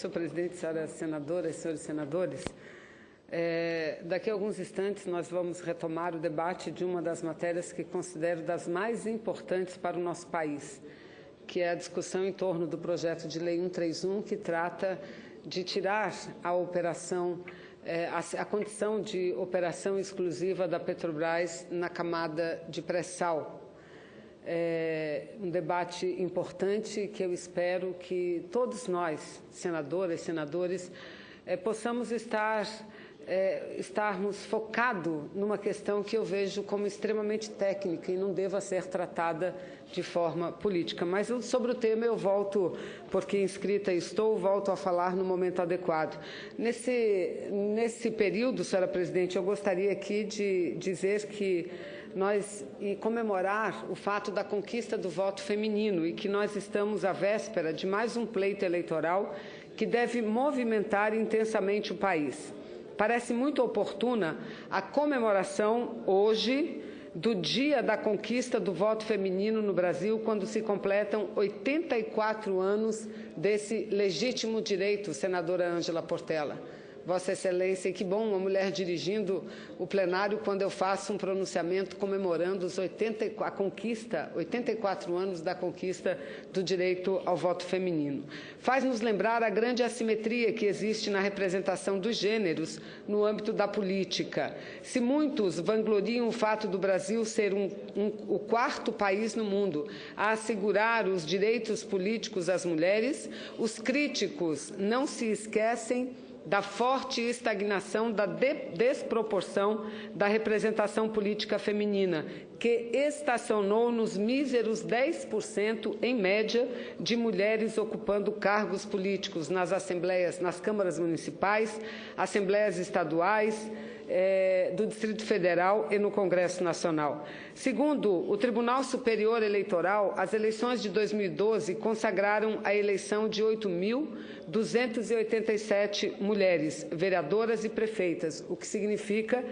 senhor presidente, senhoras senadoras, senhores senadores. Daqui a alguns instantes nós vamos retomar o debate de uma das matérias que considero das mais importantes para o nosso país, que é a discussão em torno do projeto de lei 131, que trata de tirar a operação, a condição de operação exclusiva da Petrobras na camada de pré-sal. Um debate importante que eu espero que todos nós, senadoras e senadores, possamos estarmos focados numa questão que eu vejo como extremamente técnica e não deva ser tratada de forma política. Mas sobre o tema eu volto, porque inscrita estou, volto a falar no momento adequado. Nesse período, senhora presidente, eu gostaria aqui de dizer que e comemorar o fato da conquista do voto feminino e que nós estamos à véspera de mais um pleito eleitoral que deve movimentar intensamente o país. Parece muito oportuna a comemoração hoje do dia da conquista do voto feminino no Brasil, quando se completam 84 anos desse legítimo direito, senadora Ângela Portela. Vossa Excelência, e que bom uma mulher dirigindo o plenário quando eu faço um pronunciamento comemorando 84 anos da conquista do direito ao voto feminino. Faz-nos lembrar a grande assimetria que existe na representação dos gêneros no âmbito da política. Se muitos vangloriam o fato do Brasil ser o quarto país no mundo a assegurar os direitos políticos às mulheres, os críticos não se esquecem da forte estagnação, da desproporção da representação política feminina, que estacionou nos míseros 10%, em média, de mulheres ocupando cargos políticos nas assembleias, nas câmaras municipais, assembleias estaduais, do Distrito Federal e no Congresso Nacional. Segundo o Tribunal Superior Eleitoral, as eleições de 2012 consagraram a eleição de 8.287 mulheres, vereadoras e prefeitas, o que significa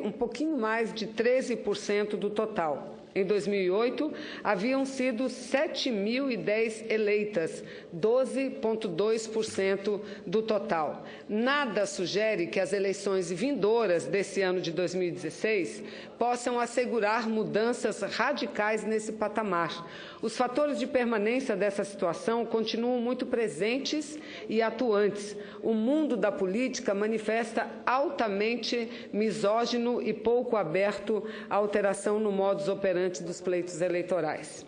um pouquinho mais de 13% do total. Em 2008, haviam sido 7.010 eleitas, 12,2% do total. Nada sugere que as eleições vindouras desse ano de 2016 possam assegurar mudanças radicais nesse patamar. Os fatores de permanência dessa situação continuam muito presentes e atuantes. O mundo da política manifesta altamente misógino e pouco aberto à alteração no modus operandi dos pleitos eleitorais.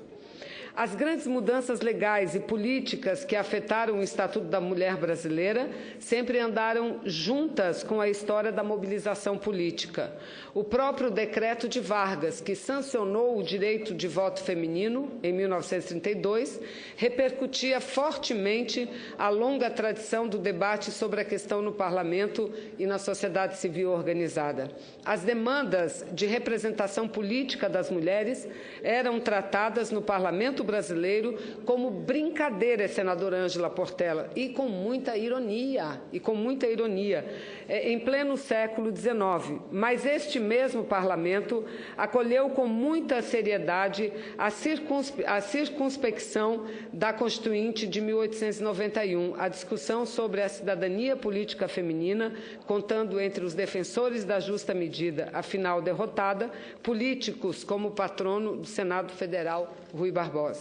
As grandes mudanças legais e políticas que afetaram o Estatuto da Mulher brasileira sempre andaram juntas com a história da mobilização política. O próprio decreto de Vargas, que sancionou o direito de voto feminino em 1932, repercutia fortemente a longa tradição do debate sobre a questão no parlamento e na sociedade civil organizada. As demandas de representação política das mulheres eram tratadas no parlamento brasileiro como brincadeira, senadora Ângela Portela, e com muita ironia, em pleno século XIX. Mas este mesmo parlamento acolheu com muita seriedade a circunspecção da Constituinte de 1891, a discussão sobre a cidadania política feminina, contando entre os defensores da justa medida, afinal derrotada, políticos como o patrono do Senado Federal, Rui Barbosa.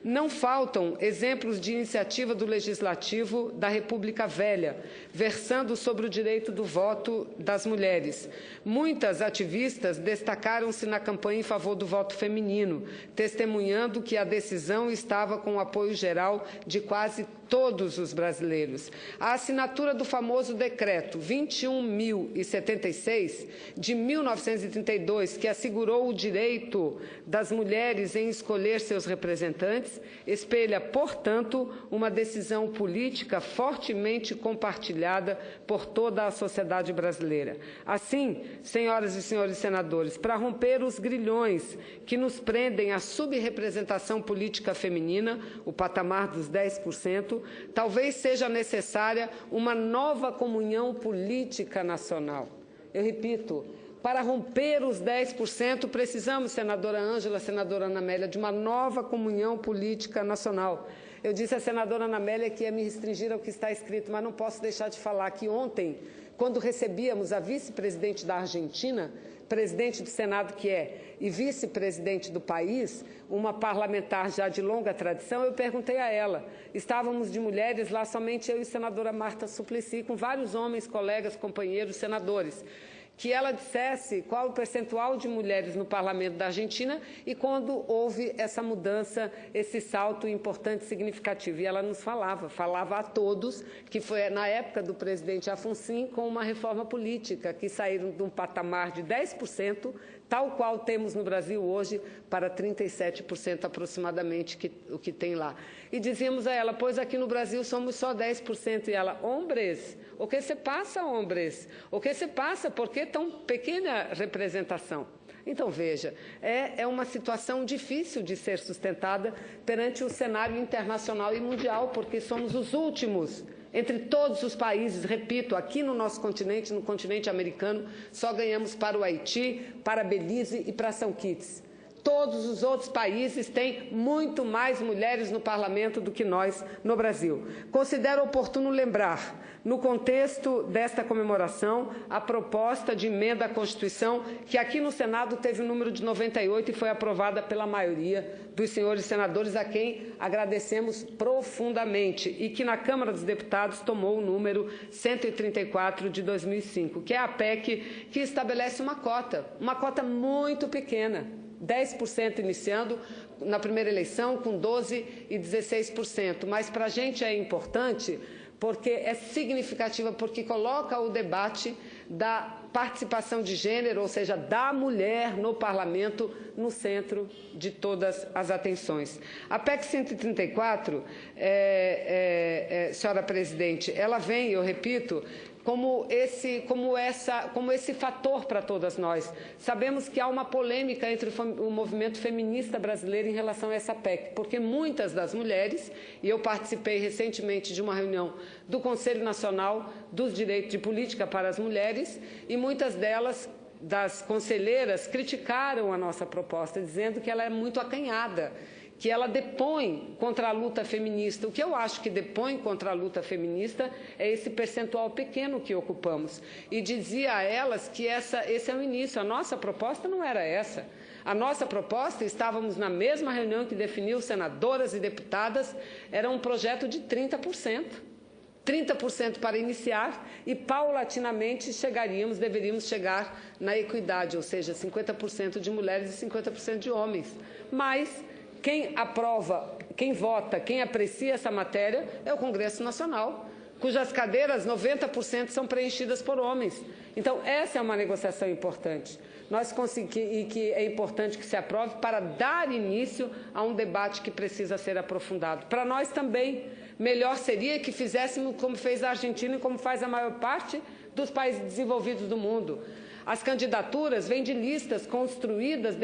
Não faltam exemplos de iniciativa do Legislativo da República Velha, versando sobre o direito do voto das mulheres. Muitas ativistas destacaram-se na campanha em favor do voto feminino, testemunhando que a decisão estava com o apoio geral de quase todos os brasileiros. A assinatura do famoso decreto 21.076, de 1932, que assegurou o direito das mulheres em escolher seus representantes, espelha, portanto, uma decisão política fortemente compartilhada por toda a sociedade brasileira. Assim, senhoras e senhores senadores, para romper os grilhões que nos prendem à subrepresentação política feminina, o patamar dos 10%, talvez seja necessária uma nova comunhão política nacional. Eu repito, para romper os 10%, precisamos, senadora Ângela, senadora Ana Amélia, de uma nova comunhão política nacional. Eu disse à senadora Ana Amélia que ia me restringir ao que está escrito, mas não posso deixar de falar que ontem, quando recebíamos a vice-presidente da Argentina, presidente do Senado que é, e vice-presidente do país, uma parlamentar já de longa tradição, eu perguntei a ela. Estávamos de mulheres lá, somente eu e a senadora Marta Suplicy, com vários homens, colegas, companheiros, senadores, que ela dissesse qual o percentual de mulheres no parlamento da Argentina e quando houve essa mudança, esse salto importante e significativo. E ela nos falava a todos, que foi na época do presidente Alfonsín, com uma reforma política, que saíram de um patamar de 10%, tal qual temos no Brasil hoje, para 37% aproximadamente, o que tem lá. E dizíamos a ela, pois aqui no Brasil somos só 10%. E ela, hombres, o que se passa, hombres? O que se passa? Por que tão pequena representação? Então, veja, é uma situação difícil de ser sustentada perante o cenário internacional e mundial, porque somos os últimos. Entre todos os países, repito, aqui no nosso continente, no continente americano, só ganhamos para o Haiti, para Belize e para São Kitts. Todos os outros países têm muito mais mulheres no parlamento do que nós no Brasil. Considero oportuno lembrar, no contexto desta comemoração, a proposta de emenda à Constituição, que aqui no Senado teve o número de 98 e foi aprovada pela maioria dos senhores senadores, a quem agradecemos profundamente, e que na Câmara dos Deputados tomou o número 134 de 2005, que é a PEC que estabelece uma cota muito pequena, 10% iniciando na primeira eleição, com 12% e 16%. Mas para a gente é importante porque é significativa, porque coloca o debate da participação de gênero, ou seja, da mulher no parlamento, no centro de todas as atenções. A PEC 134, senhora presidente, ela vem, eu repito, como esse fator para todas nós. Sabemos que há uma polêmica entre o movimento feminista brasileiro em relação a essa PEC, porque muitas das mulheres, e eu participei recentemente de uma reunião do Conselho Nacional dos Direitos de Política para as Mulheres, e muitas delas, das conselheiras, criticaram a nossa proposta, dizendo que ela é muito acanhada, que ela depõe contra a luta feminista. O que eu acho que depõe contra a luta feminista é esse percentual pequeno que ocupamos. E dizia a elas que esse é o início. A nossa proposta não era essa. A nossa proposta, estávamos na mesma reunião que definiu senadoras e deputadas, era um projeto de 30%. 30% para iniciar e, paulatinamente, deveríamos chegar na equidade, ou seja, 50% de mulheres e 50% de homens. Mas quem aprova, quem vota, quem aprecia essa matéria é o Congresso Nacional, cujas cadeiras, 90% são preenchidas por homens. Então, essa é uma negociação importante. E que é importante que se aprove para dar início a um debate que precisa ser aprofundado. Para nós também, melhor seria que fizéssemos como fez a Argentina e como faz a maior parte dos países desenvolvidos do mundo. As candidaturas vêm de listas construídas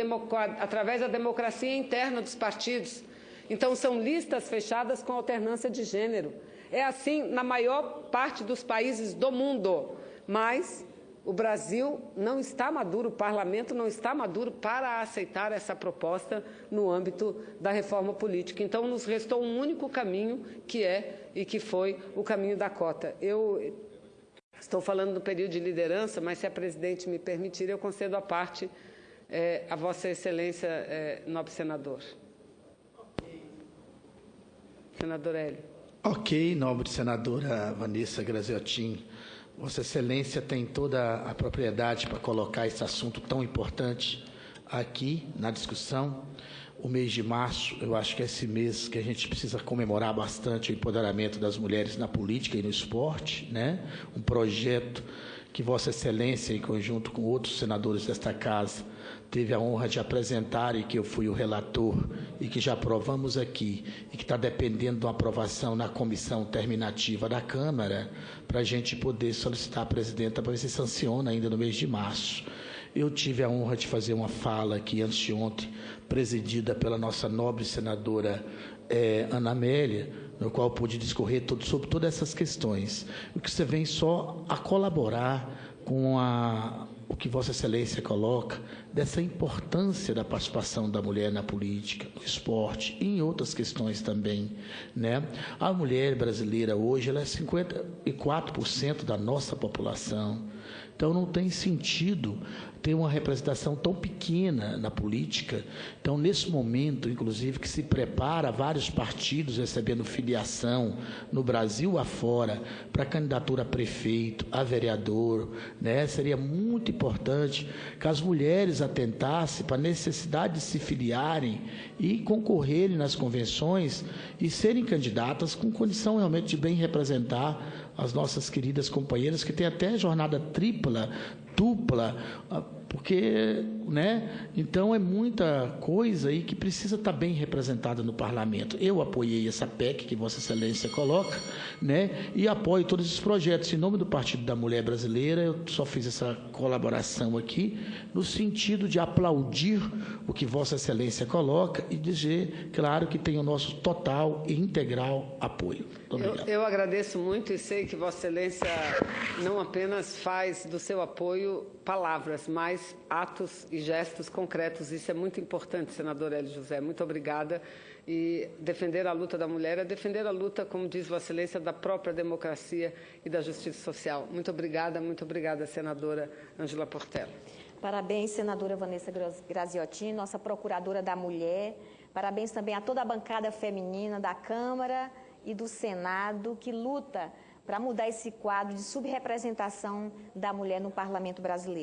através da democracia interna dos partidos. Então, são listas fechadas com alternância de gênero. É assim na maior parte dos países do mundo. Mas o Brasil não está maduro, o parlamento não está maduro para aceitar essa proposta no âmbito da reforma política. Então, nos restou um único caminho, que foi o caminho da cota. Eu estou falando do período de liderança, mas se a presidente me permitir, eu concedo a parte a Vossa Excelência, nobre senador. Senador Hélio. Ok, nobre senadora Vanessa Graziotin. Vossa Excelência tem toda a propriedade para colocar esse assunto tão importante aqui na discussão. O mês de março, eu acho que é esse mês que a gente precisa comemorar bastante o empoderamento das mulheres na política e no esporte, né? Um projeto que Vossa Excelência, em conjunto com outros senadores desta Casa, teve a honra de apresentar e que eu fui o relator e que já aprovamos aqui e que está dependendo de uma aprovação na comissão terminativa da Câmara para a gente poder solicitar a presidenta para ver se sanciona ainda no mês de março. Eu tive a honra de fazer uma fala aqui anteontem, presidida pela nossa nobre senadora Ana Amélia, no qual pude discorrer sobre todas essas questões. O que você vem só a colaborar com o o que Vossa Excelência coloca dessa importância da participação da mulher na política, no esporte e em outras questões também, né? A mulher brasileira hoje ela é 54% da nossa população, então não tem sentido ter uma representação tão pequena na política. Então, nesse momento, inclusive, que se prepara vários partidos recebendo filiação no Brasil afora para candidatura a prefeito, a vereador, né? Seria muito importante que as mulheres atentassem para a necessidade de se filiarem e concorrerem nas convenções e serem candidatas com condição realmente de bem representar as nossas queridas companheiras que têm até jornada tripla, dupla, porque, né? Então é muita coisa aí que precisa estar bem representada no parlamento. Eu apoiei essa PEC que Vossa Excelência coloca, né? E apoio todos esses projetos. Em nome do Partido da Mulher Brasileira, eu só fiz essa colaboração aqui no sentido de aplaudir o que Vossa Excelência coloca e dizer, claro, que tem o nosso total e integral apoio. Muito obrigado. Eu agradeço muito e sei que Vossa Excelência não apenas faz do seu apoio palavras, mas atos e gestos concretos. Isso é muito importante, senador Hélio José. Muito obrigada. E defender a luta da mulher é defender a luta, como diz Vossa Excelência, da própria democracia e da justiça social. Muito obrigada, senadora Ângela Portela. Parabéns, senadora Vanessa Graziotin, nossa procuradora da mulher. Parabéns também a toda a bancada feminina da Câmara e do Senado, que luta para mudar esse quadro de subrepresentação da mulher no parlamento brasileiro.